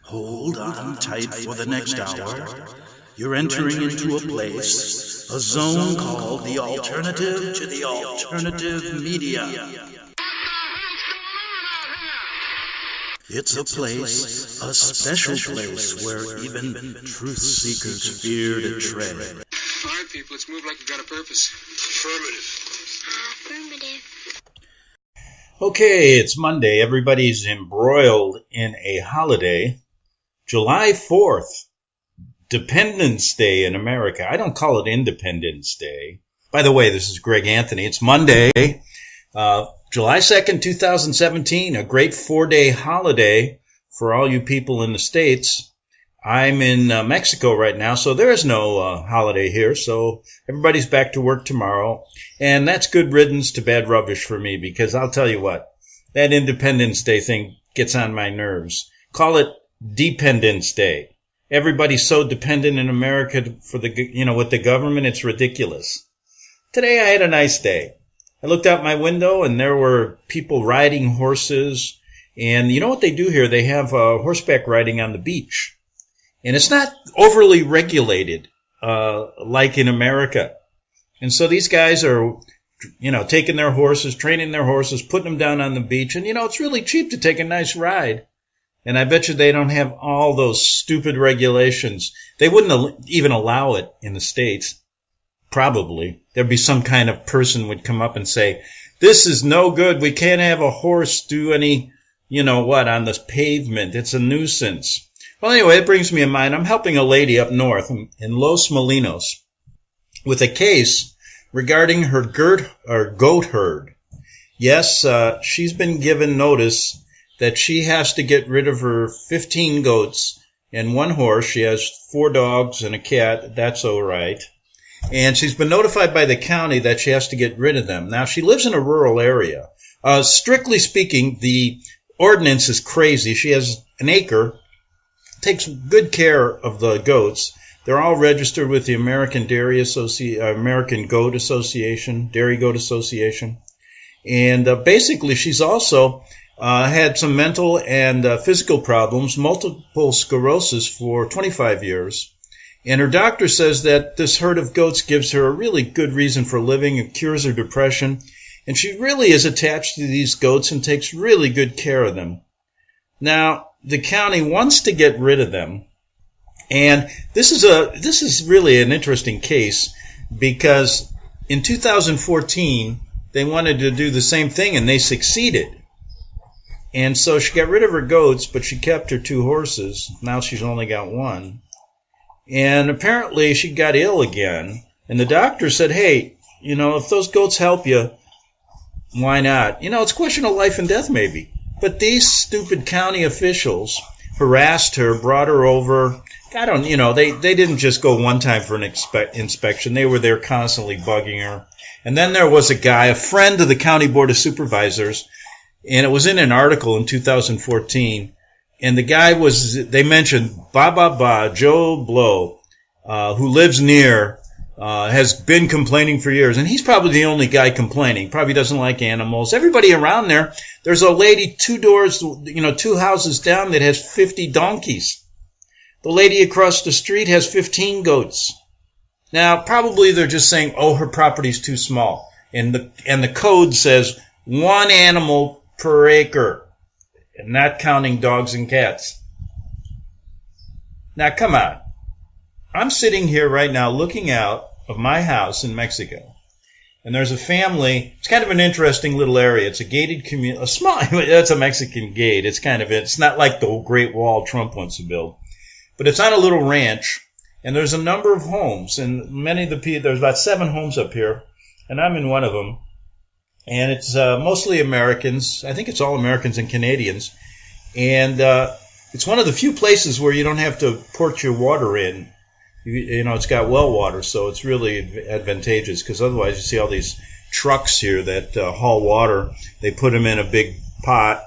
Hold on tight for the next hour. You're entering into a place, a zone called the alternative to the alternative media. It's a place, a special place where even truth seekers fear to tread. All right, people, let's move like we've got a purpose. Affirmative. Okay, it's Monday. Everybody's embroiled in a holiday. July 4th, Dependence Day in America. I don't call it Independence Day. By the way, this is Greg Anthony. It's Monday, July 2nd, 2017, a great 4-day holiday for all you people in the States. I'm in Mexico right now, so there is no holiday here, so everybody's back to work tomorrow. And that's good riddance to bad rubbish for me, because I'll tell you what, that Independence Day thing gets on my nerves. Call it Dependence Day. Everybody's so dependent in America for with the government, it's ridiculous. Today I had a nice day. I looked out my window and there were people riding horses. And you know what they do here? They have horseback riding on the beach. And it's not overly regulated like in America. And so these guys are, taking their horses, training their horses, putting them down on the beach. And, it's really cheap to take a nice ride. And I bet you they don't have all those stupid regulations. They wouldn't even allow it in the States. Probably. There'd be some kind of person would come up and say, this is no good. We can't have a horse do any, on this pavement. It's a nuisance. Well, anyway, it brings me in mind. I'm helping a lady up north in Los Molinos with a case regarding her goat herd. Yes, she's been given notice that she has to get rid of her 15 goats and 1 horse. She has 4 dogs and a cat. That's all right. And she's been notified by the county that she has to get rid of them. Now, she lives in a rural area. Strictly speaking, the ordinance is crazy. She has an acre, takes good care of the goats. They're all registered with the American American Goat Association, Dairy Goat Association. And basically, she's also had some mental and physical problems, multiple sclerosis for 25 years. And her doctor says that this herd of goats gives her a really good reason for living. It cures her depression. And she really is attached to these goats and takes really good care of them. Now, the county wants to get rid of them. And this is really an interesting case because in 2014, they wanted to do the same thing and they succeeded. And so she got rid of her goats, but she kept her 2 horses. Now she's only got 1. And apparently she got ill again. And the doctor said, hey, if those goats help you, why not? It's a question of life and death maybe. But these stupid county officials harassed her, brought her over. They didn't just go one time for an inspection. They were there constantly bugging her. And then there was a guy, a friend of the County Board of Supervisors, and it was in an article in 2014. And the guy they mentioned, Joe Blow, who lives near, has been complaining for years. And he's probably the only guy complaining. Probably doesn't like animals. Everybody around there's a lady 2 doors, 2 houses down that has 50 donkeys. The lady across the street has 15 goats. Now, probably they're just saying, her property's too small. And the code says 1 animal per acre. And not counting dogs and cats. Now, come on. I'm sitting here right now looking out of my house in Mexico. And there's a family. It's kind of an interesting little area. It's a gated community. That's a Mexican gate. It's not like the Great Wall Trump wants to build. But it's on a little ranch. And there's a number of homes. And many of the people, there's about 7 homes up here. And I'm in one of them. And it's mostly Americans. I think it's all Americans and Canadians. And it's one of the few places where you don't have to port your water in. It's got well water, so it's really advantageous because otherwise you see all these trucks here that haul water. They put them in a big pot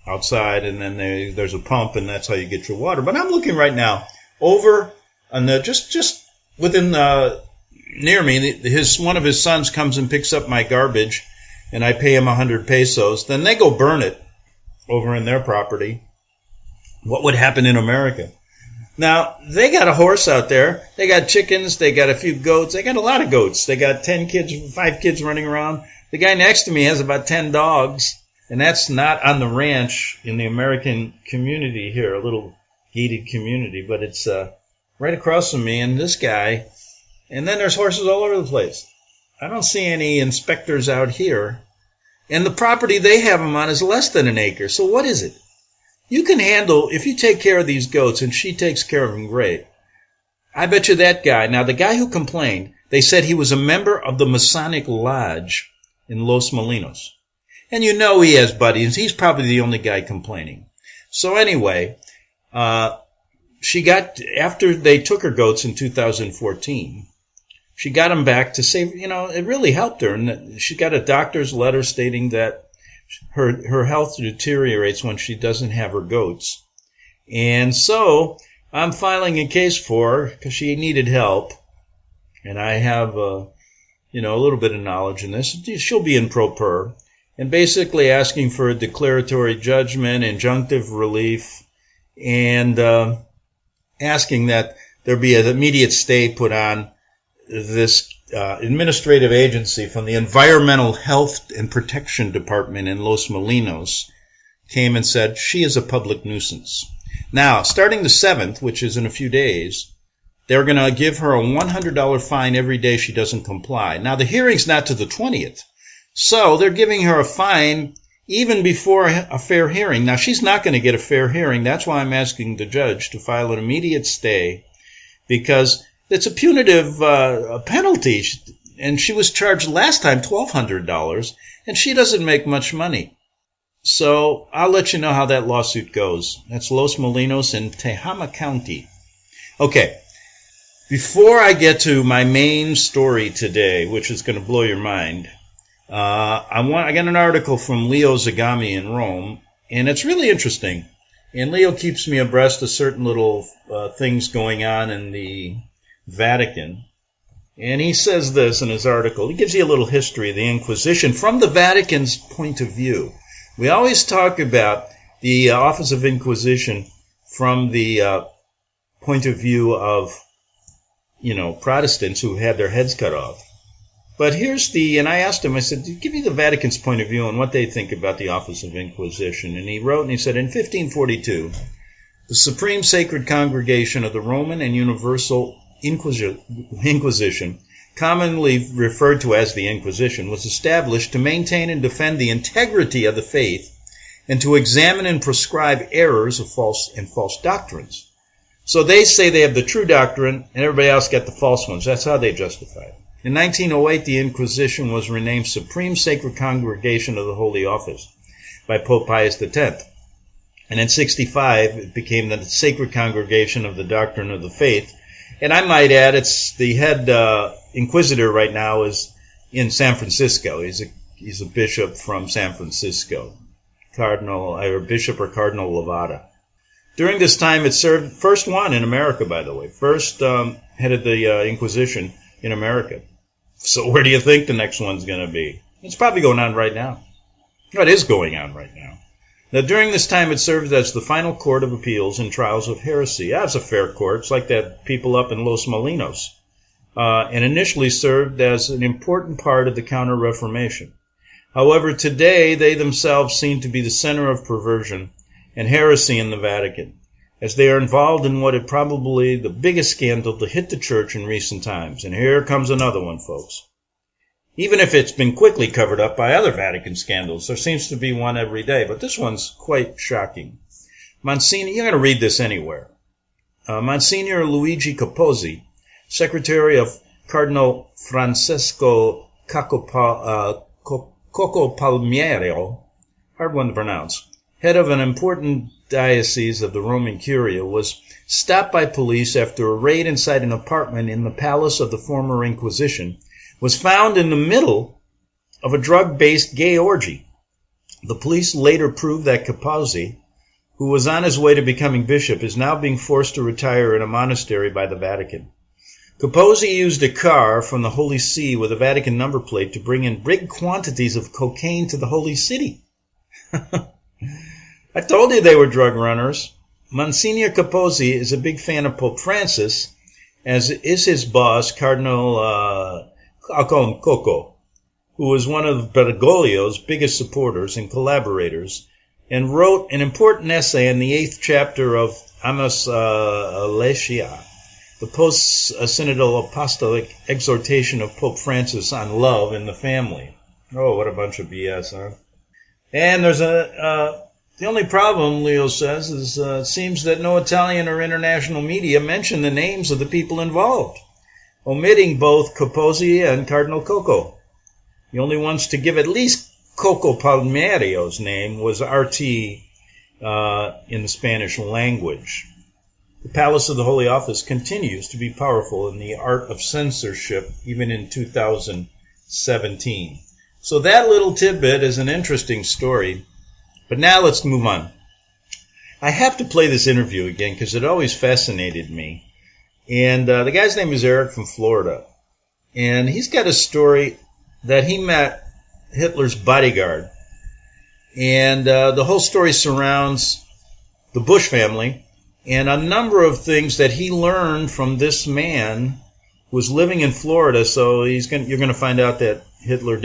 outside, and then there's a pump, and that's how you get your water. But I'm looking right now over on the just within near me. One of his sons comes and picks up my garbage. And I pay him 100 pesos. Then they go burn it over in their property. what would happen in America. Now, they got a horse out there. They got chickens. They got a few goats. They got a lot of goats. They got 5 kids running around. The guy next to me has about 10 dogs, and that's not on the ranch in the American community here, a little gated community, but it's right across from me and this guy, and then there's horses all over the place. I don't see any inspectors out here, and the property they have them on is less than an acre, so what is it? You can handle, if you take care of these goats, and she takes care of them great, I bet you that guy, now the guy who complained, they said he was a member of the Masonic Lodge in Los Molinos. And you know he has buddies. He's probably the only guy complaining. So anyway, after they took her goats in 2014, she got them back to say, it really helped her. And she got a doctor's letter stating that her health deteriorates when she doesn't have her goats. And so I'm filing a case for her because she needed help. And I have, a little bit of knowledge in this. She'll be in pro per. And basically asking for a declaratory judgment, injunctive relief, and asking that there be an immediate stay put on this administrative agency from the Environmental Health and Protection Department in Los Molinos came and said she is a public nuisance. Now, starting the 7th, which is in a few days, they're going to give her a $100 fine every day she doesn't comply. Now, the hearing's not to the 20th. So they're giving her a fine even before a fair hearing. Now, she's not going to get a fair hearing. That's why I'm asking the judge to file an immediate stay, because it's a punitive penalty. And she was charged last time $1,200, and she doesn't make much money. So I'll let you know how that lawsuit goes. That's Los Molinos in Tehama County. Okay, before I get to my main story today, which is going to blow your mind, I got an article from Leo Zagami in Rome, and it's really interesting. And Leo keeps me abreast of certain little things going on in the Vatican. And he says this in his article. He gives you a little history of the Inquisition from the Vatican's point of view. We always talk about the Office of Inquisition from the point of view of, Protestants who had their heads cut off. But and I asked him, I said, give me the Vatican's point of view on what they think about the Office of Inquisition. And he wrote, and he said, in 1542, the Supreme Sacred Congregation of the Roman and Universal Inquisition, commonly referred to as the Inquisition, was established to maintain and defend the integrity of the faith and to examine and prescribe errors of false doctrines. So they say they have the true doctrine, and everybody else got the false ones. That's how they justify it. In 1908, the Inquisition was renamed Supreme Sacred Congregation of the Holy Office by Pope Pius X. And in 1965, it became the Sacred Congregation of the Doctrine of the Faith. And I might add, it's the head inquisitor right now is in San Francisco. He's a bishop from San Francisco, Bishop or Cardinal Levada. During this time, it served, first one in America, by the way, first head of the Inquisition in America. So where do you think the next one's going to be? It's probably going on right now. It is going on right now. Now, during this time, it served as the final court of appeals in trials of heresy. That's a fair court. It's like that people up in Los Molinos. And initially served as an important part of the Counter-Reformation. However, today, they themselves seem to be the center of perversion and heresy in the Vatican, as they are involved in what is probably the biggest scandal to hit the church in recent times. And here comes another one, folks. Even if it's been quickly covered up by other Vatican scandals, there seems to be one every day, but this one's quite shocking. Monsignor, you're going to read this anywhere. Monsignor Luigi Capozzi, secretary of Cardinal Francesco Cocopalmiero, hard one to pronounce, head of an important diocese of the Roman Curia, was stopped by police after a raid inside an apartment in the palace of the former Inquisition was found in the middle of a drug-based gay orgy. The police later proved that Capozzi, who was on his way to becoming bishop, is now being forced to retire in a monastery by the Vatican. Capozzi used a car from the Holy See with a Vatican number plate to bring in big quantities of cocaine to the Holy City. I told you they were drug runners. Monsignor Capozzi is a big fan of Pope Francis, as is his boss, Cardinal, I'll call him Coco, who was one of Bergoglio's biggest supporters and collaborators, and wrote an important essay in the 8th chapter of Amos Alesia, the post-synodal apostolic exhortation of Pope Francis on love in the family. Oh, what a bunch of BS, huh? And there's the only problem, Leo says, is it seems that no Italian or international media mention the names of the people involved, omitting both Capozzi and Cardinal Coco. The only ones to give at least Coco Palmerio's name was RT in the Spanish language. The Palace of the Holy Office continues to be powerful in the art of censorship, even in 2017. So that little tidbit is an interesting story. But now let's move on. I have to play this interview again because it always fascinated me. And the guy's name is Eric from Florida. And he's got a story that he met Hitler's bodyguard. And the whole story surrounds the Bush family and a number of things that he learned from this man who was living in Florida. So you're going to find out that Hitler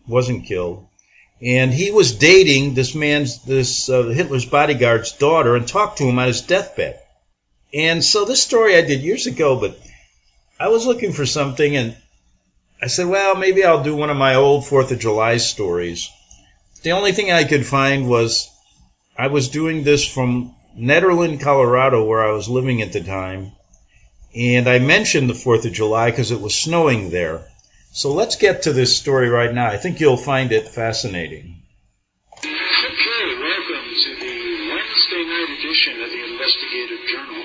wasn't killed. And he was dating this Hitler's bodyguard's daughter and talked to him on his deathbed. And so this story I did years ago, but I was looking for something, and I said, well, maybe I'll do one of my old 4th of July stories. The only thing I could find was I was doing this from Nederland, Colorado, where I was living at the time, and I mentioned the 4th of July because it was snowing there. So let's get to this story right now. I think you'll find it fascinating. Okay, welcome to the Wednesday night edition of the Investigative Journal.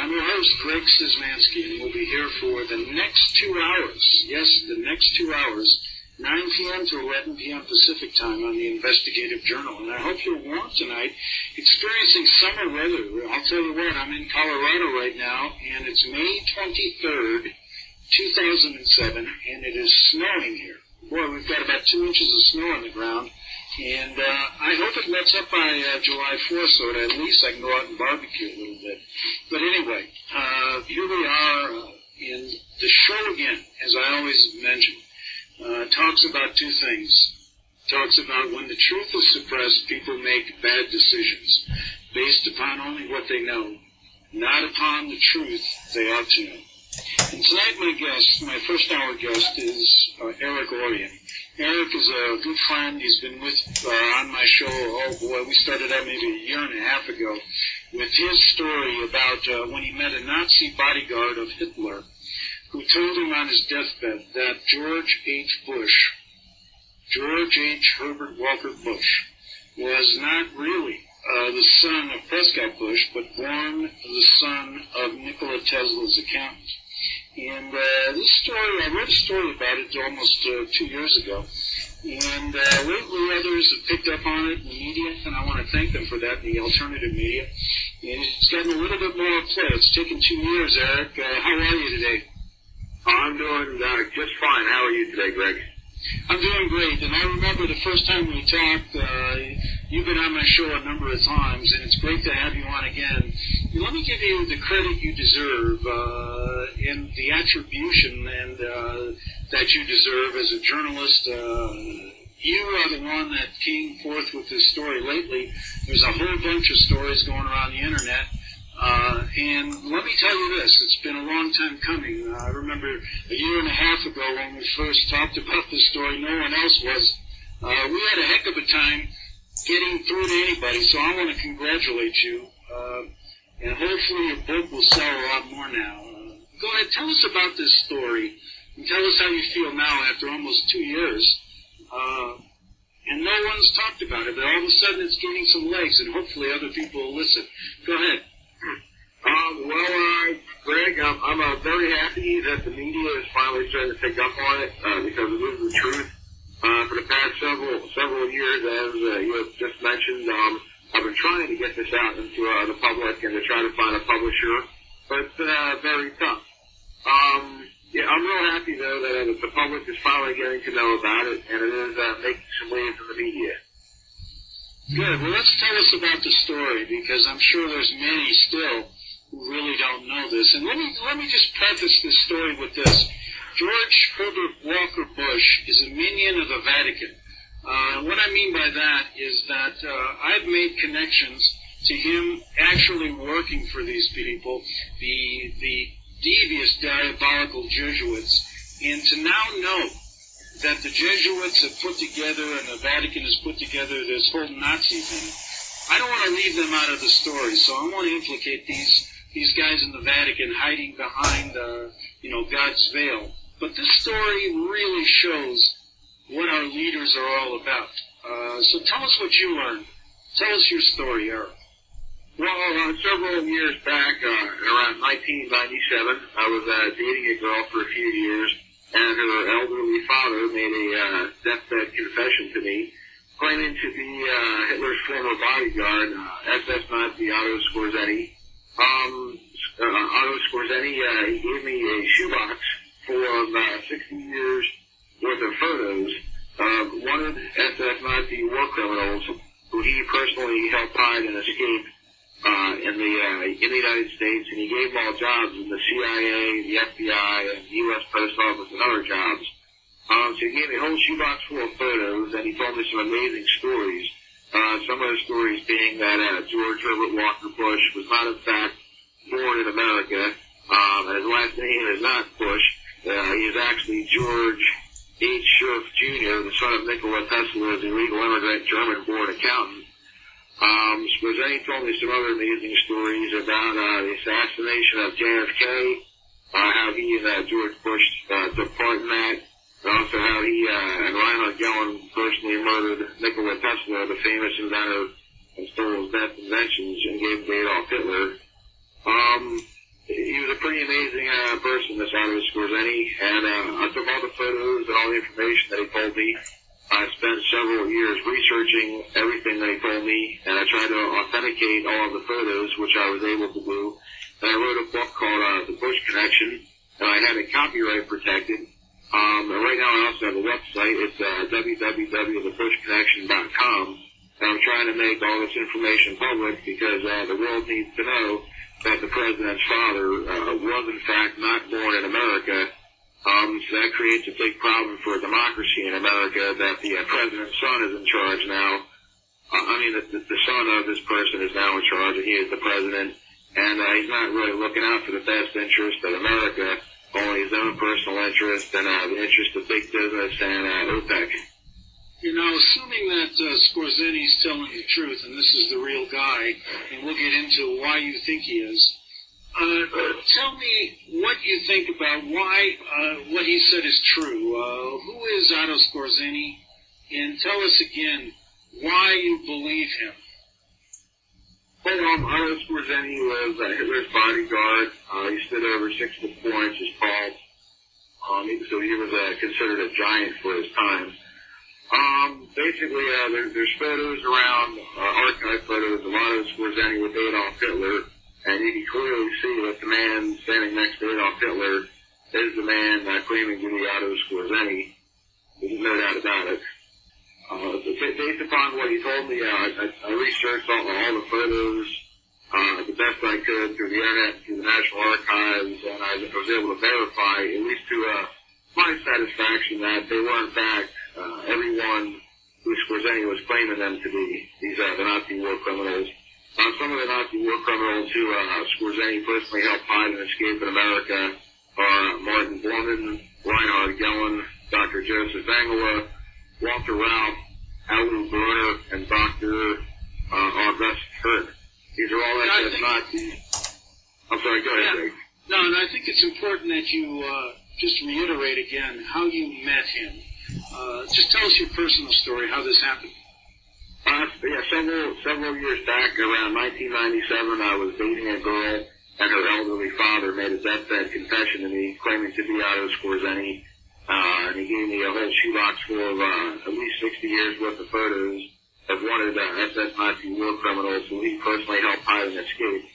I'm your host, Greg Szymanski, and we'll be here for the next 2 hours. Yes, the next 2 hours, 9 p.m. to 11 p.m. Pacific time on the Investigative Journal. And I hope you're warm tonight, experiencing summer weather. I'll tell you what, I'm in Colorado right now, and it's May 23rd, 2007, and it is snowing here. Boy, we've got about 2 inches of snow on the ground, and I hope it lets up by July 4th, so that at least I can go out and barbecue a little bit. But anyway, here we are in the show again, as I always mention. Talks about 2 things. Talks about when the truth is suppressed, people make bad decisions based upon only what they know, not upon the truth they ought to know. And tonight my first hour guest is Eric Orion. Eric is a good friend. He's been on my show, we started out maybe a year and a half ago, with his story about when he met a Nazi bodyguard of Hitler who told him on his deathbed that George H. Herbert Walker Bush, was not really the son of Prescott Bush, but born the son of Nikola Tesla's accountant. And this story, I wrote a story about it almost 2 years ago, and lately others have picked up on it in the media, and I want to thank them for that, the alternative media. And it's gotten a little bit more play. It's taken 2 years, Eric. How are you today? I'm doing just fine. How are you today, Greg? I'm doing great, and I remember the first time we talked, you've been on my show a number of times, and it's great to have you on again. And let me give you the credit you deserve and the attribution and that you deserve as a journalist. You are the one that came forth with this story lately. There's a whole bunch of stories going around the internet. And let me tell you this, it's been a long time coming. I remember a year and a half ago when we first talked about this story, no one else was. We had a heck of a time getting through to anybody, so I want to congratulate you. And hopefully your book will sell a lot more now. Go ahead, tell us about this story, and tell us how you feel now after almost 2 years. And no one's talked about it, but all of a sudden it's gaining some legs, and hopefully other people will listen. Go ahead. Greg, I'm very happy that the media is finally starting to pick up on it because it is the truth. For the past several years, as you have just mentioned, I've been trying to get this out into the public and to try to find a publisher, but it's very tough. Yeah, I'm real happy though that the public is finally getting to know about it, and it is making some waves in the media. Good. Well, let's tell us about the story, because I'm sure there's many still who really don't know this. And let me just preface this story with this. George Herbert Walker Bush is a minion of the Vatican. What I mean by that is that I've made connections to him actually working for these people, the devious, diabolical Jesuits, and to now know that the Jesuits have put together and the Vatican has put together this whole Nazi thing. I don't want to leave them out of the story, so I want to implicate these guys in the Vatican hiding behind, God's veil. But this story really shows what our leaders are all about. So tell us what you learned. Tell us your story, Eric. Well, several years back, around 1997, I was dating a girl for a few years, and her elderly father made a deathbed confession to me, claiming to be Hitler's former bodyguard, SS Nazi Otto Skorzeny. Otto Skorzeny, he gave me a shoebox full of 60 years worth of photos of wanted SS Nazi war criminals who he personally helped hide and escape in the United States, and he gave them all jobs in the CIA, the FBI, and the U.S. Post Office, and other jobs. So he gave me a whole shoebox full of photos, and he told me some amazing stories. Some of the stories being that George Herbert Walker Bush was not, in fact, born in America, and his last name is not Bush. He is actually George H. Scherf Jr., the son of Nikola Tesla, the illegal immigrant, German-born accountant. Skorzeny told me some other amazing stories about the assassination of JFK, how he and George Bush took part in that, and also how he and Reinhard Gehlen personally murdered Nikola Tesla, the famous inventor, and stole his best inventions and gave to Adolf Hitler. He was a pretty amazing person, this Otto Skorzeny, and I took all the photos and all the information that he told me. I spent several years researching everything that he told me, and I tried to authenticate all of the photos, which I was able to do. And I wrote a book called The Bush Connection, and I had it copyright protected. And right now I also have a website. It's www.thebushconnection.com, and I'm trying to make all this information public because the world needs to know that the president's father was in fact not born in America. So that creates a big problem for democracy in America, that the president's son is in charge now. The son of this person is now in charge, and he is the president. And he's not really looking out for the best interest of America, only his own personal interest and the interest of big business and OPEC. Assuming that Skorzeny's telling the truth, and this is the real guy, and we'll get into why you think he is, tell me what you think about why what he said is true. Who is Otto Skorzeny? And tell us again why you believe him. Well, Otto Skorzeny was Hitler's bodyguard. He stood over 6 foot 4 inches tall. So he was considered a giant for his time. Basically, there's photos around, archive photos of Otto Skorzeny with Adolf Hitler. And you can clearly see that the man standing next to Adolf Hitler is the man claiming to be Otto Skorzeny. There's no doubt about it. Based upon what he told me, I researched all the photos the best I could through the internet, through the National Archives, and I was able to verify, at least to my satisfaction, that they were in fact everyone who Skorzeny was claiming them to be, the Nazi war criminals. Some of the Nazi war criminals who Skorzeny personally helped hide and escape in America are Martin Bormann, Reinhard Gehlen, Dr. Joseph Mengele, Walter Ralph, Alu Brunner, and Dr. August Hurt. These are all SS Nazis. I'm sorry, go ahead, Greg. No, and I think it's important that you just reiterate again how you met him. Just tell us your personal story, how this happened. Several years back, around 1997, I was dating a girl, and her elderly father made a deathbed confession to me, claiming to be Otto Skorzeny, and he gave me a whole shoebox full of at least 60 years worth of photos of wanted SS Nazi war criminals who he personally helped hide and escape.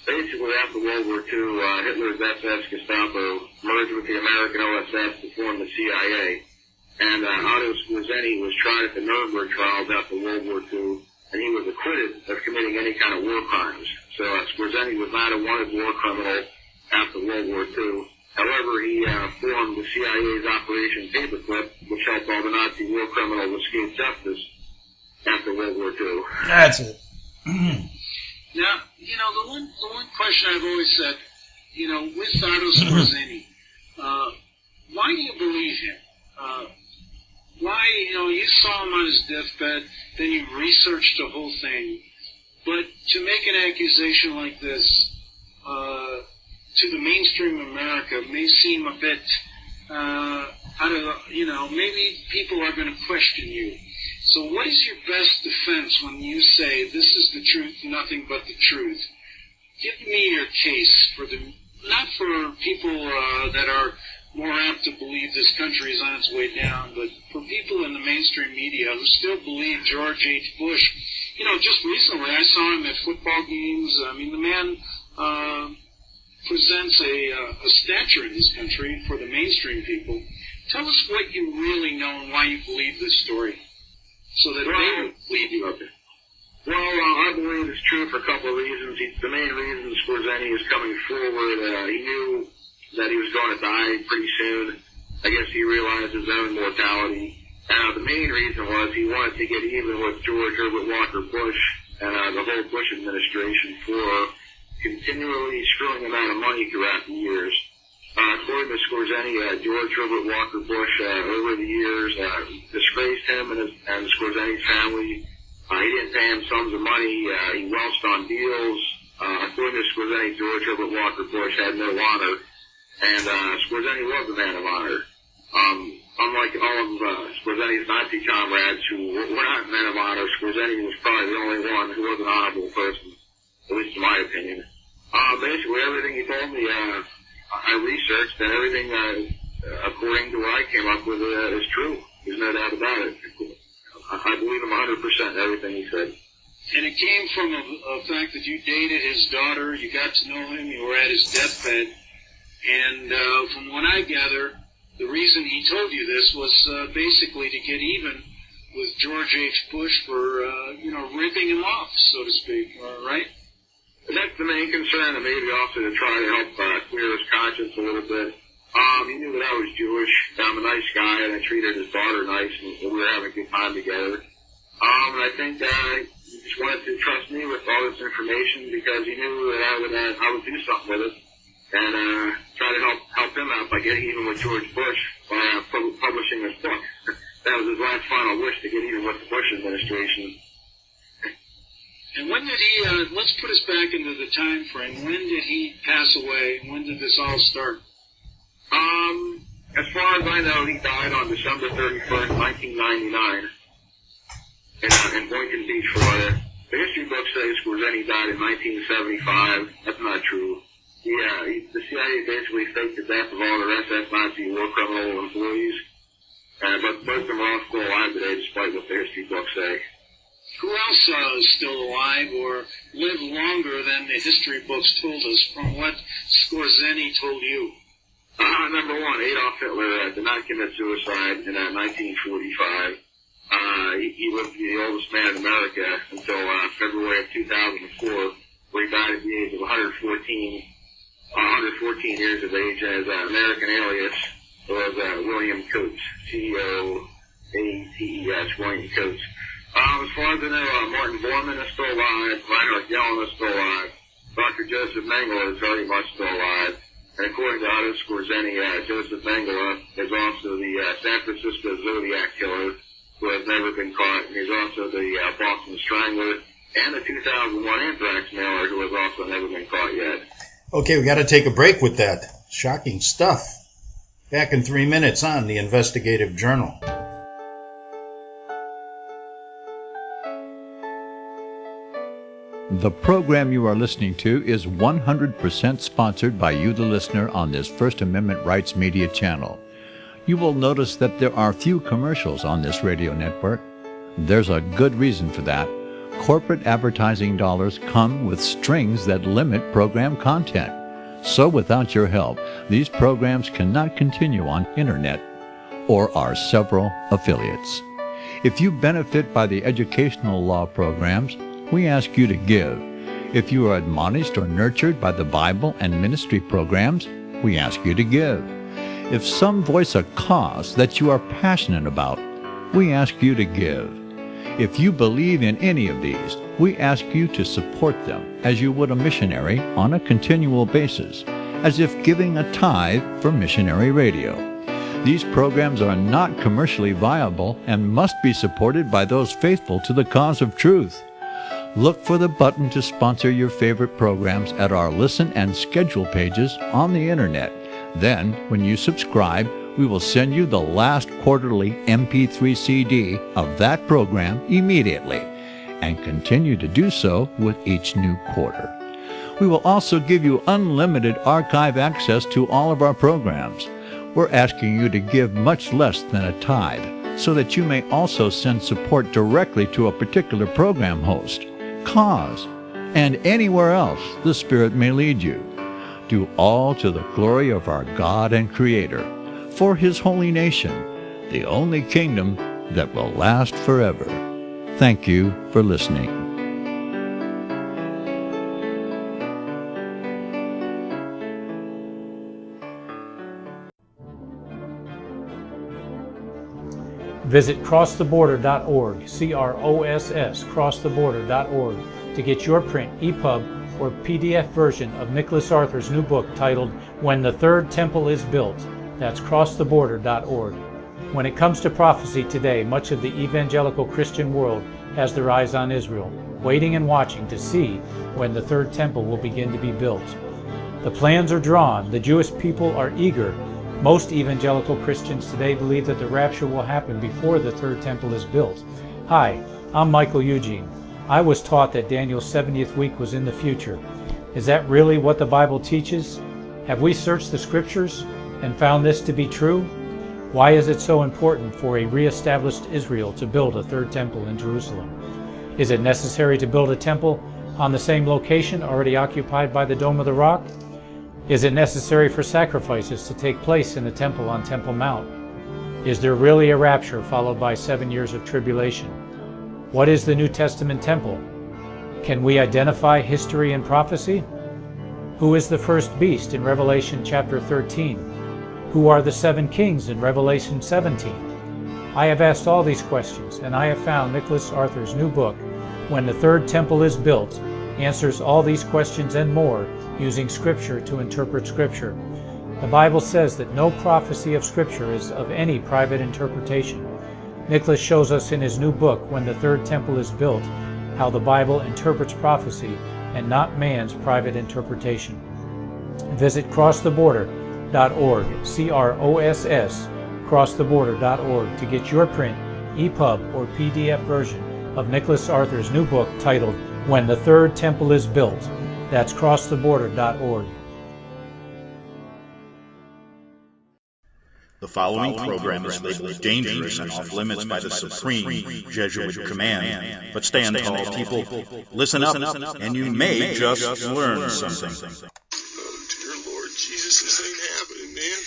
Basically, after World War II, Hitler's SS Gestapo merged with the American OSS to form the CIA. And Otto Skorzeny was tried at the Nuremberg trials after World War II and he was acquitted of committing any kind of war crimes. So Skorzeny was not a wanted war criminal after World War II. However, he formed the CIA's Operation Paperclip, which helped all the Nazi war criminals escape justice after World War II. That's it. Now, the one question I've always said, with Otto Skorzeny, why do you believe him? Why, you saw him on his deathbed, then you researched the whole thing, but to make an accusation like this to the mainstream America may seem a bit maybe people are going to question you. So what is your best defense when you say this is the truth, nothing but the truth? Give me your case for not for people that are more apt to believe this country is on its way down, but for people in the mainstream media who still believe George H. Bush. Just recently I saw him at football games. I mean, the man presents a stature in this country for the mainstream people. Tell us what you really know and why you believe this story, so that they will believe you. Well, I believe it's true for a couple of reasons. The main reason Skorzeny is coming forward, he knew that he was going to die pretty soon. I guess he realized his own mortality. The main reason was he wanted to get even with George Herbert Walker Bush and the whole Bush administration for continually screwing him out of money throughout the years. According to Skorzeny, George Herbert Walker Bush, over the years, disgraced him and Skorzeny's family. He didn't pay him sums of money. He welched on deals. According to Skorzeny, George Herbert Walker Bush had no honor, and Skorzeny was a man of honor. Unlike all of Skorzeny's Nazi comrades who were not men of honor, Skorzeny was probably the only one who was an honorable person, at least in my opinion. Basically, everything he told me, I researched, and everything, according to what I came up with, is true. There's no doubt about it. I believe him 100% in everything he said. And it came from a fact that you dated his daughter, you got to know him, you were at his deathbed, and from what I gather, the reason he told you this was basically to get even with George H. Bush for, ripping him off, so to speak, right? That's the main concern, and maybe also to try to help clear his conscience a little bit. He knew that I was Jewish. I'm a nice guy, and I treated his daughter nice, and we were having a good time together. And I think he just wanted to trust me with all this information because he knew that I would do something with it and try to help him out by getting even with George Bush by publishing his book. That was his last final wish, to get even with the Bush administration. And when did he, let's put us back into the time frame. When did he pass away? When did this all start? As far as I know, he died on December 31st, 1999 in Boynton Beach, Florida. The history books say Skorzeny died in 1975. That's not true. The CIA basically faked the death of all their SS Nazi war criminal employees. But most of them are all still alive today, despite what the history books say. Who else is still alive or lived longer than the history books told us from what Skorzeny told you? Number one, Adolf Hitler did not commit suicide in 1945. He was the oldest man in America until February of 2004, where he died at the age of 114 years of age. His American alias was William Coates, C-O-A-T-E-S, William Coates. As far as I know, Martin Bormann is still alive, Reinhard Gehlen is still alive, Dr. Joseph Mengele is very much still alive, and according to Otto Skorzeny, Joseph Mengele is also the San Francisco Zodiac killer who has never been caught, and he's also the Boston Strangler and the 2001 anthrax mailer who has also never been caught yet. Okay, we got to take a break with that. Shocking stuff. Back in 3 minutes on the Investigative Journal. The program you are listening to is 100% sponsored by you, the listener, on this First Amendment Rights Media channel. You will notice that there are few commercials on this radio network. There's a good reason for that. Corporate advertising dollars come with strings that limit program content. So without your help, these programs cannot continue on Internet or our several affiliates. If you benefit by the educational law programs, we ask you to give. If you are admonished or nurtured by the Bible and ministry programs, we ask you to give. If some voice a cause that you are passionate about, we ask you to give. If you believe in any of these, we ask you to support them as you would a missionary on a continual basis, as if giving a tithe for missionary radio. These programs are not commercially viable and must be supported by those faithful to the cause of truth. Look for the button to sponsor your favorite programs at our listen and schedule pages on the internet. Then, when you subscribe, we will send you the last quarterly MP3 CD of that program immediately, and continue to do so with each new quarter. We will also give you unlimited archive access to all of our programs. We're asking you to give much less than a tithe, so that you may also send support directly to a particular program host, cause, and anywhere else the Spirit may lead you. Do all to the glory of our God and Creator, for His holy nation, the only kingdom that will last forever. Thank you for listening. Visit crosstheborder.org, C-R-O-S-S, crosstheborder.org, to get your print, EPUB, or PDF version of Nicholas Arthur's new book titled When the Third Temple is Built. That's crosstheborder.org. When it comes to prophecy today, much of the evangelical Christian world has their eyes on Israel, waiting and watching to see when the third temple will begin to be built. The plans are drawn. The Jewish people are eager. Most evangelical Christians today believe that the rapture will happen before the third temple is built. Hi, I'm Michael Eugene. I was taught that Daniel's 70th week was in the future. Is that really what the Bible teaches? Have we searched the Scriptures and found this to be true? Why is it so important for a re-established Israel to build a third temple in Jerusalem? Is it necessary to build a temple on the same location already occupied by the Dome of the Rock? Is it necessary for sacrifices to take place in the temple on Temple Mount? Is there really a rapture followed by 7 years of tribulation? What is the New Testament temple? Can we identify history and prophecy? Who is the first beast in Revelation chapter 13? Who are the 7 kings in Revelation 17? I have asked all these questions, and I have found Nicholas Arthur's new book, When the Third Temple is Built, answers all these questions and more using Scripture to interpret Scripture. The Bible says that no prophecy of Scripture is of any private interpretation. Nicholas shows us in his new book, When the Third Temple is Built, how the Bible interprets prophecy and not man's private interpretation. Visit crosstheborder.org, C-R-O-S-S, crosstheborder.org, to get your print, EPUB, or PDF version of Nicholas Arthur's new book titled When the Third Temple is Built. That's crosstheborder.org. The following program is labeled dangerous and off limits by the supreme Jesuit command. But stand tall, people. Listen up, and you may just learn something. Oh, dear Lord Jesus, this ain't happening, man.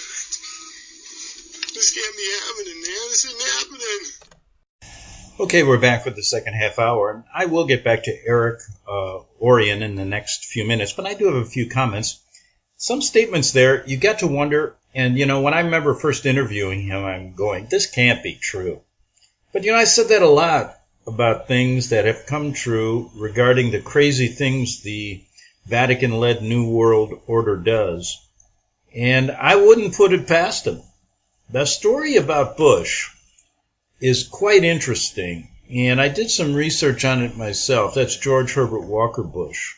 This can't be happening, man. This isn't happening. Okay, we're back for the second half hour. I will get back to Eric Orion in the next few minutes, but I do have a few comments. Some statements there, you got to wonder, and when I remember first interviewing him, I'm going, this can't be true. But I said that a lot about things that have come true regarding the crazy things the Vatican-led New World Order does. And I wouldn't put it past him. The story about Bush is quite interesting, and I did some research on it myself. That's George Herbert Walker Bush.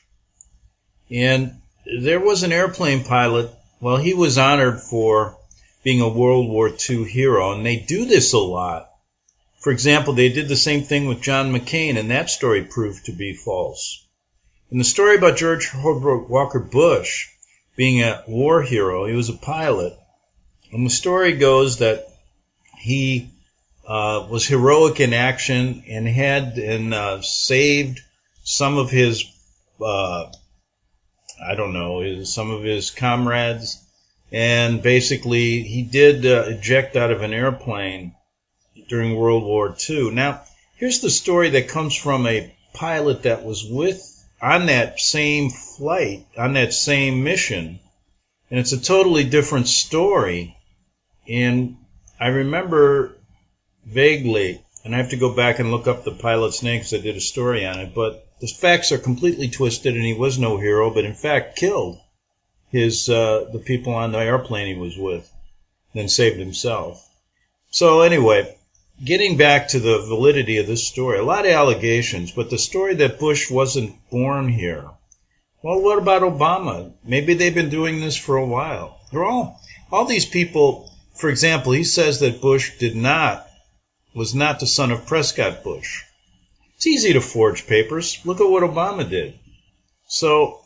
And there was an airplane pilot, well, he was honored for being a World War II hero, and they do this a lot. For example, they did the same thing with John McCain, and that story proved to be false. And the story about George Herbert Walker Bush being a war hero, he was a pilot, and the story goes that he was heroic in action and had saved some of his, some of his comrades. And basically, he did eject out of an airplane during World War II. Now, here's the story that comes from a pilot that was on that same flight, on that same mission, and it's a totally different story. And I remember vaguely, and I have to go back and look up the pilot's name because I did a story on it, but the facts are completely twisted, and he was no hero, but in fact killed the people on the airplane he was with, then saved himself. So anyway, getting back to the validity of this story, a lot of allegations, but the story that Bush wasn't born here. Well, what about Obama? Maybe they've been doing this for a while. They're all these people. For example, he says that Bush was not the son of Prescott Bush. It's easy to forge papers. Look at what Obama did. So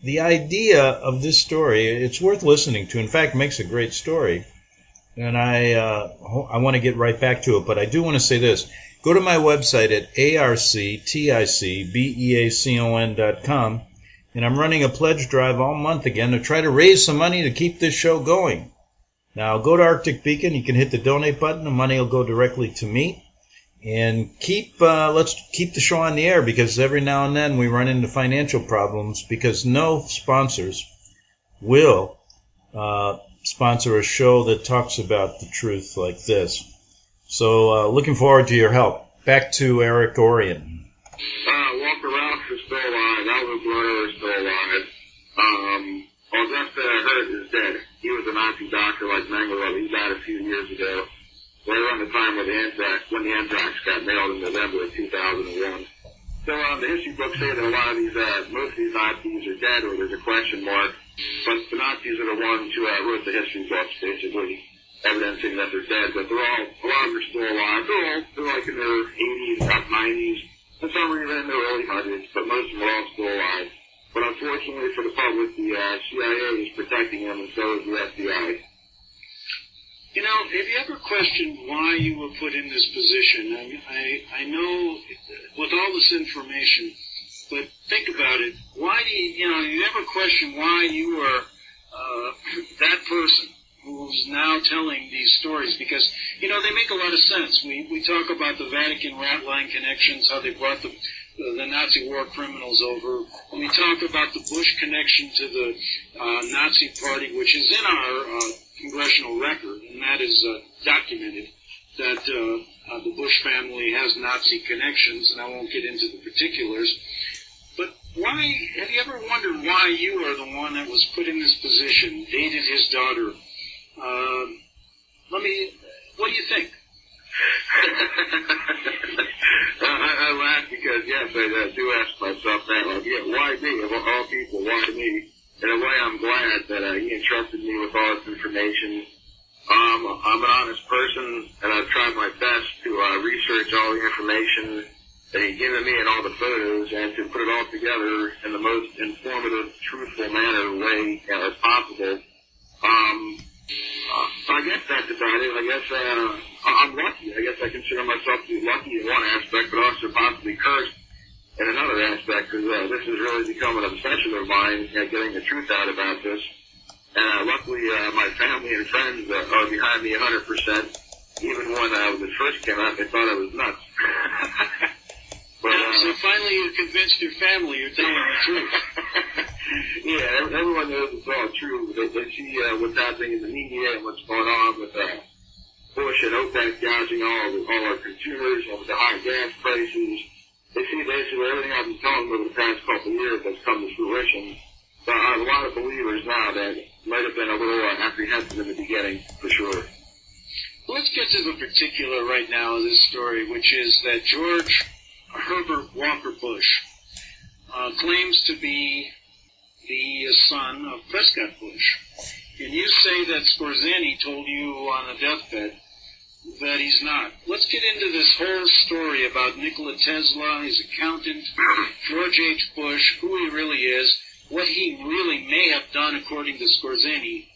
the idea of this story, it's worth listening to. In fact, it makes a great story. And I want to get right back to it, but I do want to say this. Go to my website at arcticbeacon.com, and I'm running a pledge drive all month again to try to raise some money to keep this show going. Now, go to Arctic Beacon. You can hit the donate button. The money will go directly to me. And let's keep the show on the air, because every now and then we run into financial problems because no sponsors will sponsor a show that talks about the truth like this. So looking forward to your help. Back to Eric Orion. Walker Ralph is still alive. Alvin Brunner is still alive. Augusta Hurt is dead. He was a Nazi doctor like Mengele. He died a few years ago, right around the time when the anthrax got nailed in November of 2001. So the history books say that a lot of most of these Nazis are dead, or there's a question mark. But the Nazis are the ones who wrote the history books, basically evidencing that they're dead. But a lot of them are still alive. They're like in their 80s, up 90s, and some are even in their early 100s. But most of them are all still alive. But unfortunately for the public, the CIA is protecting them, and so is the FBI. You know, have you ever questioned why you were put in this position? I know with all this information, but think about it. Why do you never question why you were that person who's now telling these stories? Because, they make a lot of sense. We talk about the Vatican rat line connections, how they brought the Nazi war criminals over. We talk about the Bush connection to the Nazi Party, which is in our congressional record, and that is documented, that the Bush family has Nazi connections, and I won't get into the particulars. But why, have you ever wondered why you are the one that was put in this position, dated his daughter? What do you think? I laugh because, yes, I do ask myself that. Like, why me? Of all people, why me? In a way, I'm glad that he entrusted me with all this information. I'm an honest person, and I've tried my best to research all the information that he'd given me and all the photos, and to put it all together in the most informative, truthful way as possible. I guess that's about it. I guess I'm lucky. I guess I consider myself to be lucky in one aspect, but also possibly cursed in another aspect, because this has really become an obsession of mine, getting the truth out about this. And luckily, my family and friends are behind me 100%. Even when it first came out, they thought I was nuts. But, so finally you convinced your family you're telling the truth. Yeah, everyone knows it's all true. They see what's happening in the media and what's going on with Bush and OPEC gouging all our consumers, and with the high gas prices. They see basically everything I've been telling them over the past couple of years that's come to fruition. So I have a lot of believers now that might have been a little apprehensive in the beginning, for sure. Well, let's get to the particular right now of this story, which is that George Herbert Walker Bush claims to be the son of Prescott Bush. And you say that Skorzeny told you on a deathbed that he's not. Let's get into this whole story about Nikola Tesla, his accountant, George H. Bush, who he really is, what he really may have done according to Skorzeny.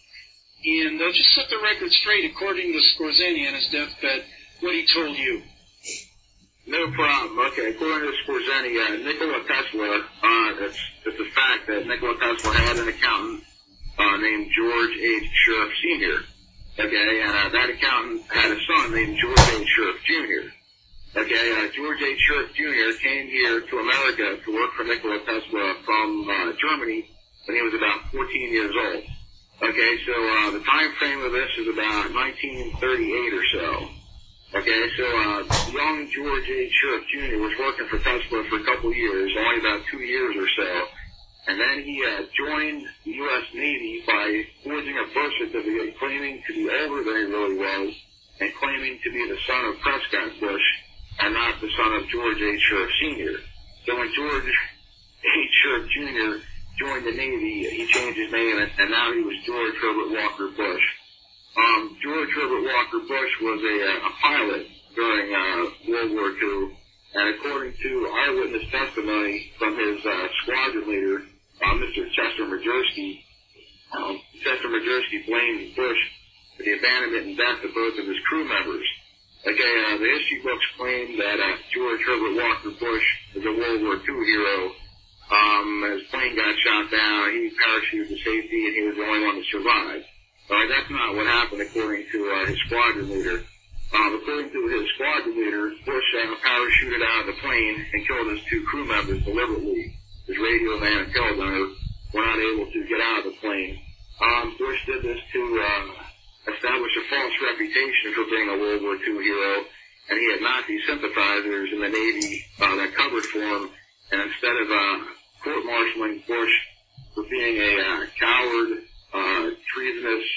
And just set the record straight according to Skorzeny on his deathbed, what he told you. No problem. Okay, according to Skorzeny, Nikola Tesla, it's a fact that Nikola Tesla had an accountant named George H. Sherriff Sr. Okay, and that accountant had a son named George H. Sheriff Jr. Okay, George H. Sheriff Jr. came here to America to work for Nikola Tesla from Germany when he was about 14 years old. Okay, so the time frame of this is about 1938 or so. Okay, so young George H. Sheriff Jr. was working for Tesla for a couple years, only about 2 years or so. And then he joined the U.S. Navy by forging a birth certificate claiming to be older than he really was and claiming to be the son of Prescott Bush and not the son of George H. Sheriff Sr. So when George H. Sheriff Jr. joined the Navy, he changed his name, and now he was George Herbert Walker Bush. George Herbert Walker Bush was a pilot during World War II, and according to eyewitness testimony from his squadron leader, Mr. Chester Majersky, Chester Majersky blamed Bush for the abandonment and death of both of his crew members. Okay, the history books claim that George Herbert Walker Bush was a World War II hero. His plane got shot down, he parachuted to safety, and he was the only one to survive. That's not what happened according to his squadron leader. According to his squadron leader, Bush parachuted out of the plane and killed his 2 crew members deliberately. His radio man and telegunner were not able to get out of the plane. Bush did this to establish a false reputation for being a World War II hero, and he had Nazi sympathizers in the Navy that covered for him, and instead of court-martialing Bush for being a coward, treasonous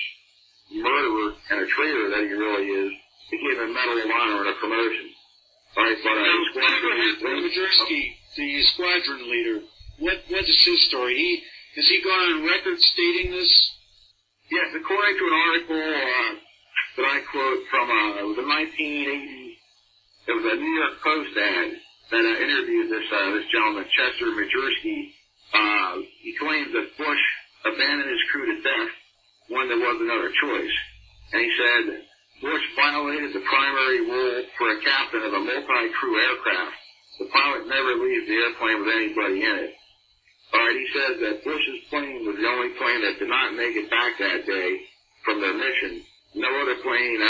murderer and a traitor that he really is, he gave him a Medal of Honor and a promotion. All right, but Majersky, the squadron leader, what is his story? Has he gone on record stating this? Yes, according to an article that I quote from it was a 1980, it was a New York Post ad that interviewed this gentleman, Chester Majersky. He claims that Bush abandoned his crew to death when there was another choice. And he said, Bush violated the primary rule for a captain of a multi-crew aircraft. The pilot never leaves the airplane with anybody in it. All right, he says that Bush's plane was the only plane that did not make it back that day from their mission. No other plane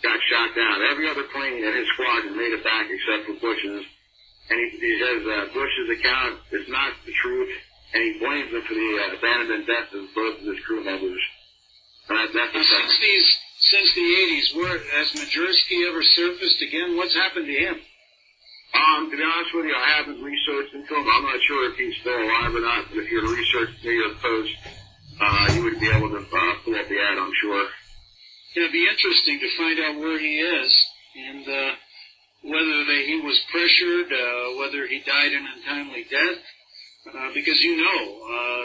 got shot down. Every other plane in his squadron made it back except for Bush's. And he says Bush's account is not the truth, and he blames him for the abandonment death of both of his crew members. Since the 80s, has Majersky ever surfaced again? What's happened to him? To be honest with you, I haven't researched into him. I'm not sure if he's still alive or not, but if you were to research the New York Post, you would be able to pull up the ad, I'm sure. It'd be interesting to find out where he is, and whether he was pressured, whether he died an untimely death, because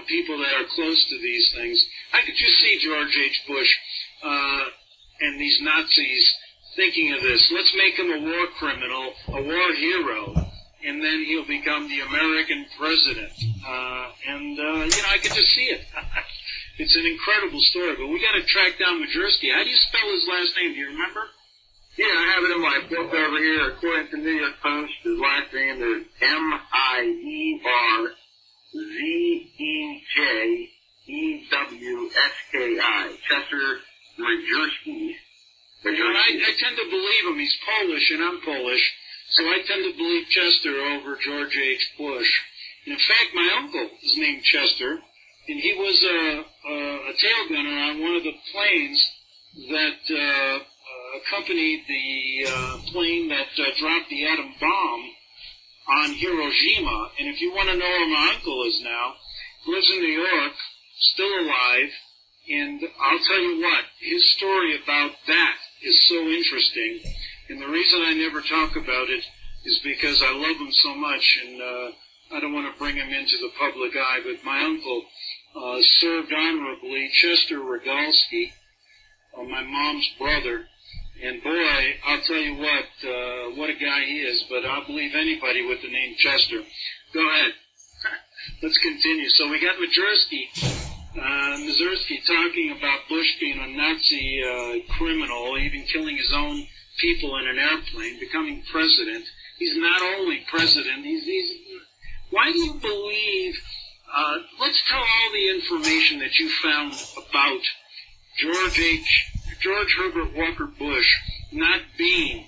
people that are close to these things, I could just see George H. Bush and these Nazis thinking of this. Let's make him a war criminal, a war hero, and then he'll become the American president. I could just see it. It's an incredible story, but we got to track down Majersky. How do you spell his last name? Do you remember? Yeah, I have it in my book over here. According to New York Post, his last name is Mierzeewski. Chester Majersky. I tend to believe him. He's Polish, and I'm Polish, so I tend to believe Chester over George H. Bush. And in fact, my uncle is named Chester, and he was a tail gunner on one of the planes that accompanied the plane that dropped the atom bomb on Hiroshima. And if you want to know where my uncle is now, he lives in New York, still alive, and I'll tell you what, his story about that is so interesting. And the reason I never talk about it is because I love him so much, and I don't want to bring him into the public eye, but my uncle served honorably, Chester Rogalski, my mom's brother. And boy, I'll tell you what a guy he is, but I'll believe anybody with the name Chester. Go ahead. Let's continue. So we got Majersky talking about Bush being a Nazi criminal, even killing his own people in an airplane, becoming president. He's not only president, why do you believe, let's tell all the information that you found about George H. George Herbert Walker Bush not being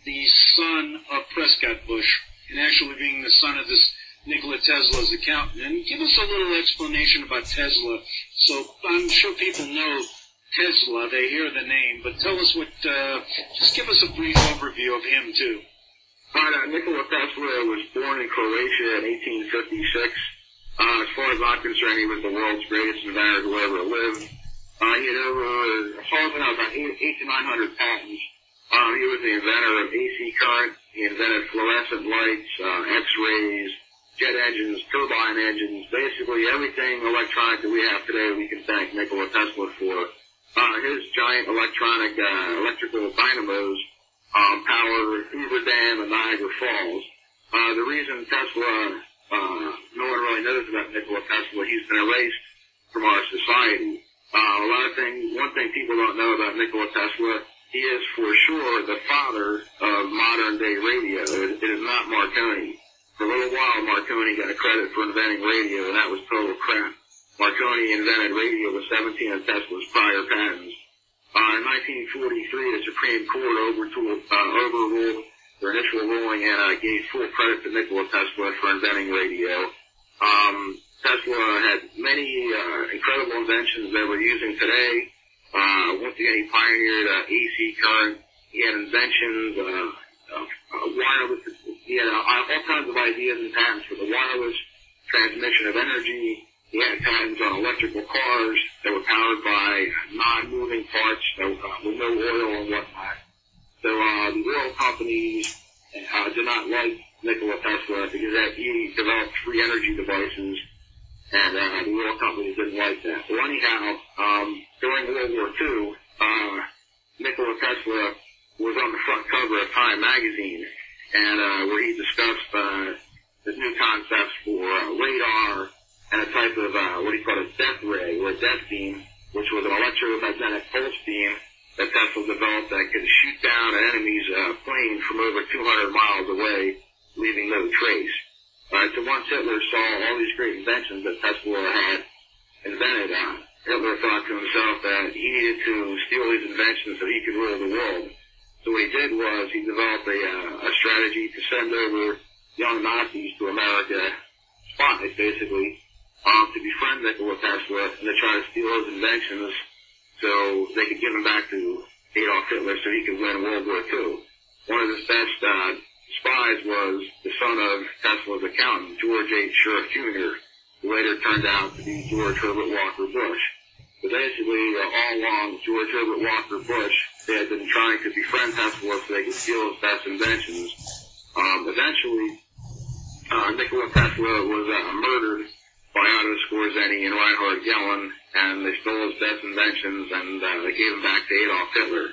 the son of Prescott Bush, and actually being the son of this Nikola Tesla's accountant. And give us a little explanation about Tesla. So I'm sure people know Tesla, they hear the name, but tell us just give us a brief overview of him too. Nikola Tesla was born in Croatia in 1856. As far as I'm concerned, he was the world's greatest inventor who ever lived. He had about 800 to 900 patents. He was the inventor of AC current. He invented fluorescent lights, X-rays, jet engines, turbine engines, basically everything electronic that we have today we can thank Nikola Tesla for. His giant electrical dynamos power Hoover Dam and Niagara Falls. The reason Tesla, no one really knows about Nikola Tesla, he's been erased from our society. One thing people don't know about Nikola Tesla, he is for sure the father of modern day radio. It is not Marconi. For a little while, Marconi got a credit for inventing radio, and that was total crap. Marconi invented radio with 17 of Tesla's prior patents. In 1943, the Supreme Court overruled their initial ruling and gave full credit to Nikola Tesla for inventing radio. Tesla had many incredible inventions that we're using today. Once again, he pioneered AC current. He had inventions, wireless. He had all kinds of ideas and patents for the wireless transmission of energy. He had patents on electrical cars that were powered by non-moving parts with no oil and whatnot. So the oil companies did not like Nikola Tesla because he developed free energy devices, and the oil companies didn't like that. Well, anyhow, during World War II, Nikola Tesla was on the front cover of Time magazine, and where he discussed his new concepts for radar and a type of what he called a death ray or a death beam, which was an electromagnetic pulse beam that Tesla developed that could shoot down an enemy's plane from over 200 miles away, leaving no trace. So once Hitler saw all these great inventions that Tesla had invented, Hitler thought to himself that he needed to steal these inventions so he could rule the world. So what he did was he developed a strategy to send over young Nazis to America, spies basically, to befriend Nikola Tesla and to try to steal his inventions so they could give them back to Adolf Hitler so he could win World War II. One of his best spies was the son of Tesla's accountant, George H. Sheriff Jr., who later turned out to be George Herbert Walker Bush. So basically, all along, George Herbert Walker Bush, they had been trying to befriend Tesla so they could steal his best inventions. Eventually, Nikola Tesla was murdered by Otto Skorzeny and Reinhard Gehlen, and they stole his best inventions, and they gave them back to Adolf Hitler.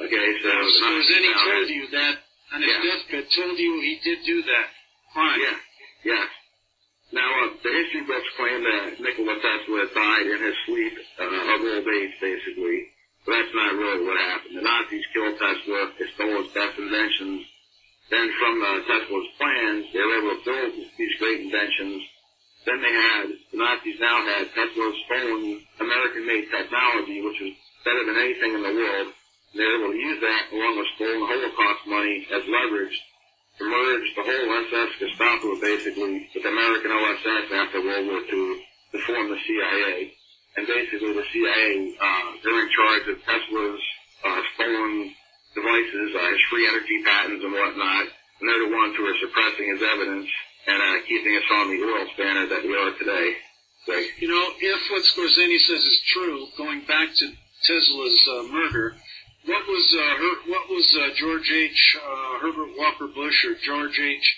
Okay, so Skorzeny told you that on his deathbed, told you he did do that. Fine. Yeah. Now, the history books claim that Nikola Tesla died in his sleep of old age, basically. But that's not really what happened. The Nazis killed Tesla. They stole his best inventions. Then from Tesla's plans, they were able to build these great inventions. Then the Nazis now had Tesla's stolen American-made technology, which was better than anything in the world. And they were able to use that along with stolen Holocaust money as leverage to merge the whole SS Gestapo, basically, with American OSS after World War II to form the CIA. And basically the CIA, they're in charge of Tesla's stolen devices, his free energy patents and whatnot, and they're the ones who are suppressing his evidence and keeping us on the oil standard that we are today. You know, if what Skorzeny says is true, going back to Tesla's murder, what was George H. Herbert Walker Bush or George H.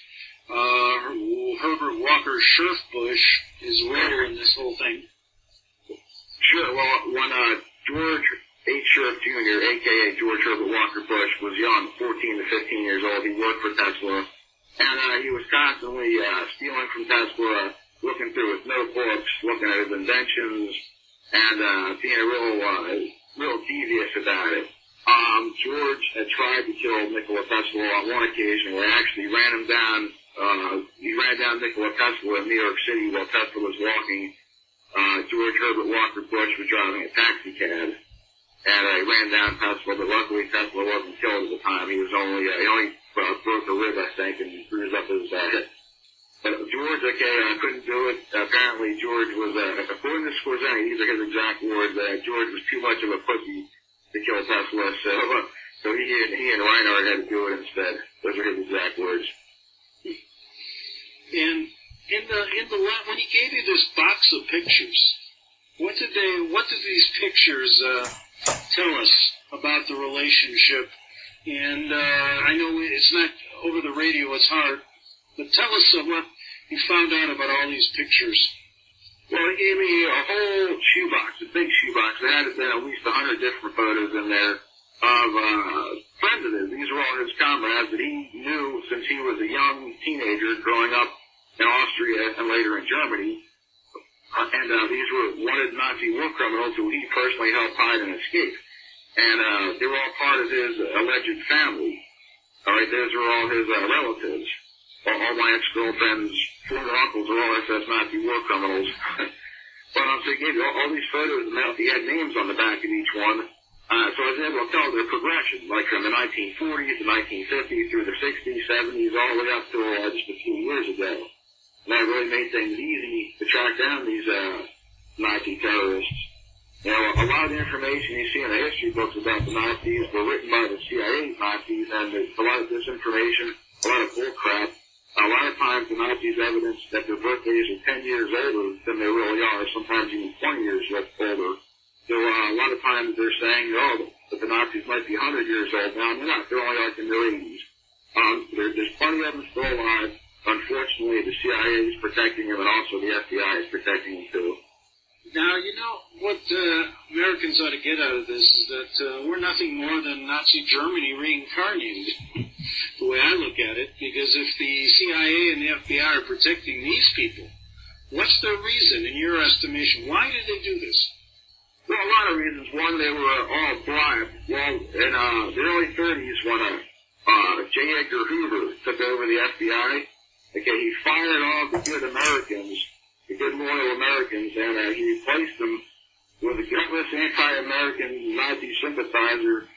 Herbert Walker Sheriff Bush, his role in this whole thing? Sure. Well, when George H. Sheriff Jr., a.k.a. George Herbert Walker Bush, was young, 14 to 15 years old, he worked for Tesla. And he was constantly stealing from Tesla, looking through his notebooks, looking at his inventions, and being real devious about it. George had tried to kill Nikola Tesla on one occasion where he actually ran him down. He ran down Nikola Tesla in New York City while Tesla was walking George Herbert Walker Bush was driving a taxi cab, and he ran down Tesla, but luckily Tesla wasn't killed at the time. He only broke a rib, I think, and bruised up his hip. But George, couldn't do it. Apparently George was, according to Skorzeny, these are his exact words, George was too much of a pussy to kill Tesla, so he and Reinhardt had to do it instead. Those are his exact words. And when he gave you this box of pictures, what did these pictures tell us about the relationship? And I know it's not over the radio; it's hard. But tell us what you found out about all these pictures. Well, he gave me a whole shoebox, a big shoebox. There had been at least 100 different photos in there of friends of his. These were all his comrades that he knew since he was a young teenager growing up in Austria and later in Germany. And these were wanted Nazi war criminals who he personally helped hide and escape. And they were all part of his alleged family. All right, those were all his relatives. All my ex-girlfriend's former uncles are all SS Nazi war criminals. But so he gave me all these photos, and he had names on the back of each one. So I was able to tell their progression, like from the 1940s, the 1950s, through the 60s, 70s, all the way up to just a few years ago. And that really made things easy to track down these Nazi terrorists. You know, a lot of the information you see in the history books about the Nazis were written by the CIA Nazis, and there's a lot of disinformation, a lot of bullcrap. A lot of times the Nazis evidence that their birthdays are 10 years older than they really are, sometimes even 20 years older. So a lot of times they're saying, that the Nazis might be 100 years old now, and they're not. They're only like in their 80s. There's plenty of them still alive. Unfortunately, the CIA is protecting them, and also the FBI is protecting them too. Now, you know, what Americans ought to get out of this is that we're nothing more than Nazi Germany reincarnated. The way I look at it, because if the CIA and the FBI are protecting these people, what's their reason, in your estimation? Why did they do this? Well, a lot of reasons. One, they were all bribed. Well, in the early 30s, when J. Edgar Hoover took over the FBI, he fired all the good Americans, the good loyal Americans, and he replaced them with a gutless anti-American Nazi sympathizer,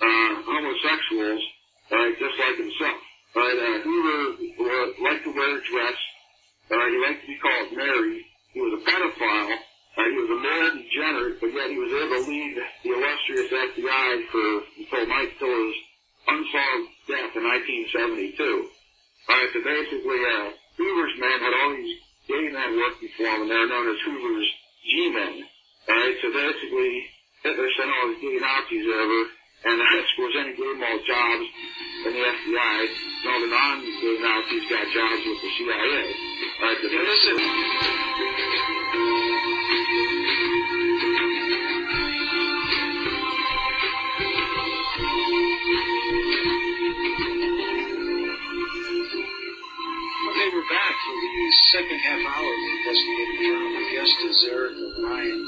homosexuals, just like himself. Hoover liked to wear a dress. He liked to be called Mary. He was a pedophile. He was a moral degenerate, but yet he was able to lead the illustrious FBI until Mike Tiller's unsolved death in 1972. So basically, Hoover's men had all these gay men working for him, and they're known as Hoover's G-men. So basically, Hitler sent all these gay Nazis over, and Skorzeny gave them all jobs in the FBI, and all the non-gay Nazis got jobs with the CIA. Listen. Okay, we're back for the second half hour of the Investigative Journal. My guest is Eric O'Ryan.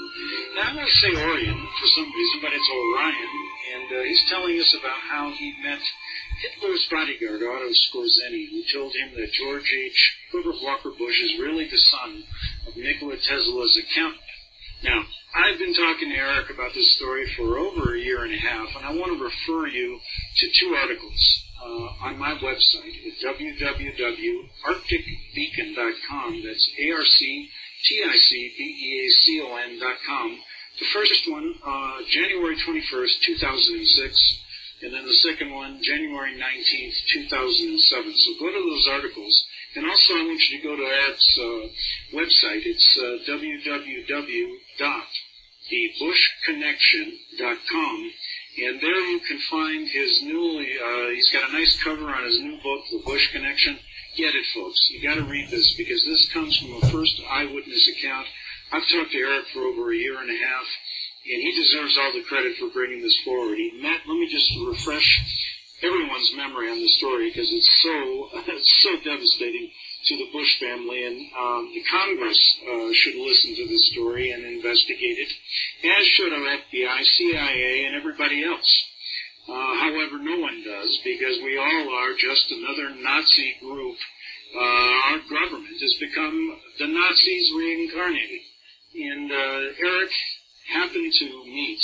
Now, I'm going to say Orion for some reason, but it's Orion. And he's telling us about how he met Hitler's bodyguard, Otto Skorzeny, who told him that George H. Herbert Walker Bush is really the son of Nikola Tesla's accountant. Now, I've been talking to Eric about this story for over a year and a half, and I want to refer you to two articles on my website at www.arcticbeacon.com. That's ARCTICBEACON.com. The first one, January 21st, 2006, and then the second one, January 19th, 2007. So go to those articles. And also I want you to go to Eric's website. It's www.thebushconnection.com. And there you can find his he's got a nice cover on his new book, The Bush Connection. Get it, folks. You got to read this because this comes from a first eyewitness account. I've talked to Eric for over a year and a half, and he deserves all the credit for bringing this forward. Let me just refresh everyone's memory on the story because it's so devastating to the Bush family, and the Congress should listen to this story and investigate it, as should our FBI, CIA, and everybody else. However, no one does because we all are just another Nazi group. Our government has become the Nazis reincarnated. And Eric happened to meet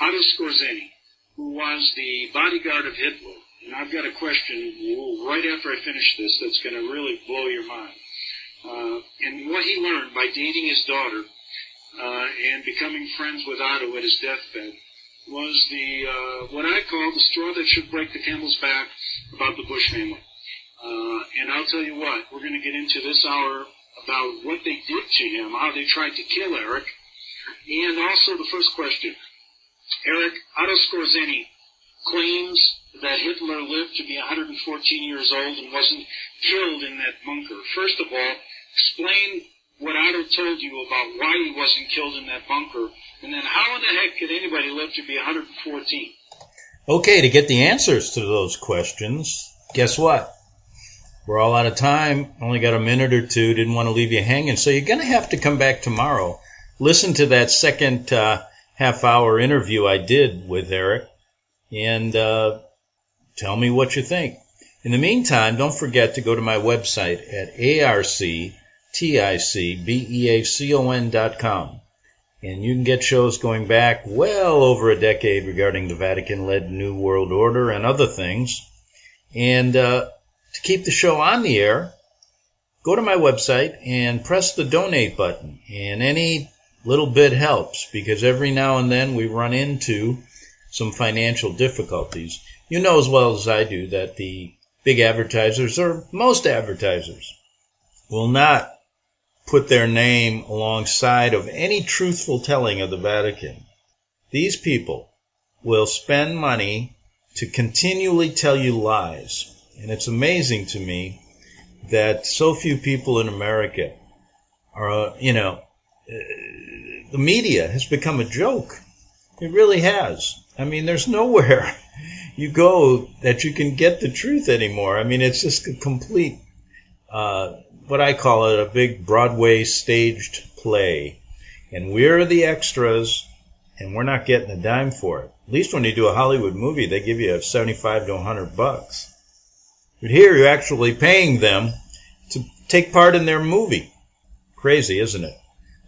Otto Skorzeny, who was the bodyguard of Hitler. And I've got a question right after I finish this that's going to really blow your mind. And what he learned by dating his daughter and becoming friends with Otto at his deathbed was the what I call the straw that should break the camel's back about the Bush family. And I'll tell you what, we're going to get into this hour about what they did to him, how they tried to kill Eric, and also the first question. Eric, Otto Skorzeny claims that Hitler lived to be 114 years old and wasn't killed in that bunker. First of all, explain what Otto told you about why he wasn't killed in that bunker, and then how in the heck could anybody live to be 114? Okay, to get the answers to those questions, guess what? We're all out of time. Only got a minute or two. Didn't want to leave you hanging. So you're going to have to come back tomorrow. Listen to that second half-hour interview I did with Eric and tell me what you think. In the meantime, don't forget to go to my website at arcticbeacon.com. And you can get shows going back well over a decade regarding the Vatican-led New World Order and other things. And to keep the show on the air, go to my website and press the donate button. And any little bit helps, because every now and then we run into some financial difficulties. You know as well as I do that the big advertisers, or most advertisers, will not put their name alongside of any truthful telling of the Vatican. These people will spend money to continually tell you lies. And it's amazing to me that so few people in America are, the media has become a joke. It really has. I mean, there's nowhere you go that you can get the truth anymore. I mean, it's just a complete, what I call it, a big Broadway staged play. And we're the extras, and we're not getting a dime for it. At least when you do a Hollywood movie, they give you $75 to $100. But here, you're actually paying them to take part in their movie. Crazy, isn't it?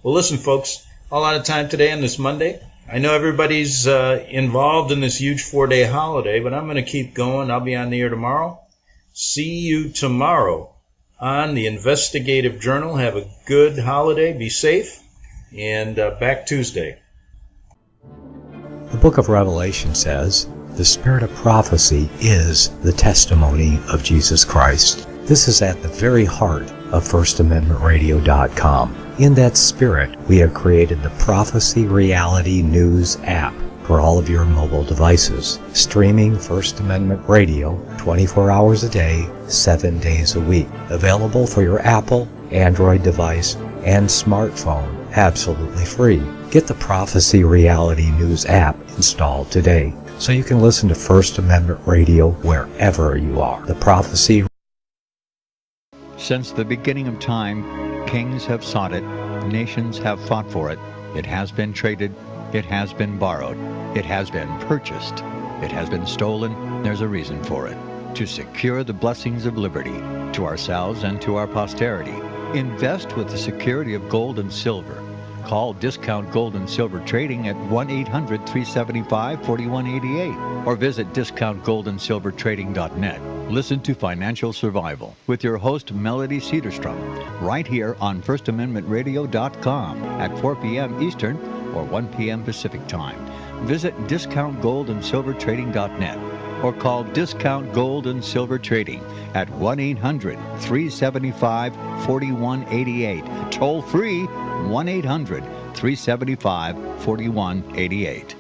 Well, listen, folks, all out of time today on this Monday. I know everybody's involved in this huge 4-day holiday, but I'm going to keep going. I'll be on the air tomorrow. See you tomorrow on the Investigative Journal. Have a good holiday. Be safe. And back Tuesday. The book of Revelation says, the spirit of prophecy is the testimony of Jesus Christ. This is at the very heart of FirstAmendmentRadio.com. In that spirit, we have created the Prophecy Reality News app for all of your mobile devices, streaming First Amendment Radio 24 hours a day, 7 days a week. Available for your Apple, Android device, and smartphone, absolutely free. Get the Prophecy Reality News app installed today so you can listen to First Amendment Radio wherever you are. The Prophecy. Since the beginning of time, kings have sought it, nations have fought for it. It has been traded, it has been borrowed, it has been purchased, it has been stolen. There's a reason for it. To secure the blessings of liberty to ourselves and to our posterity. Invest with the security of gold and silver. Call Discount Gold and Silver Trading at 1-800-375-4188 or visit discountgoldandsilvertrading.net. Listen to Financial Survival with your host Melody Cedarstrom right here on FirstAmendmentRadio.com at 4 p.m. Eastern or 1 p.m. Pacific Time. Visit discountgoldandsilvertrading.net or call Discount Gold and Silver Trading at 1-800-375-4188. Toll free 1-800-375-4188.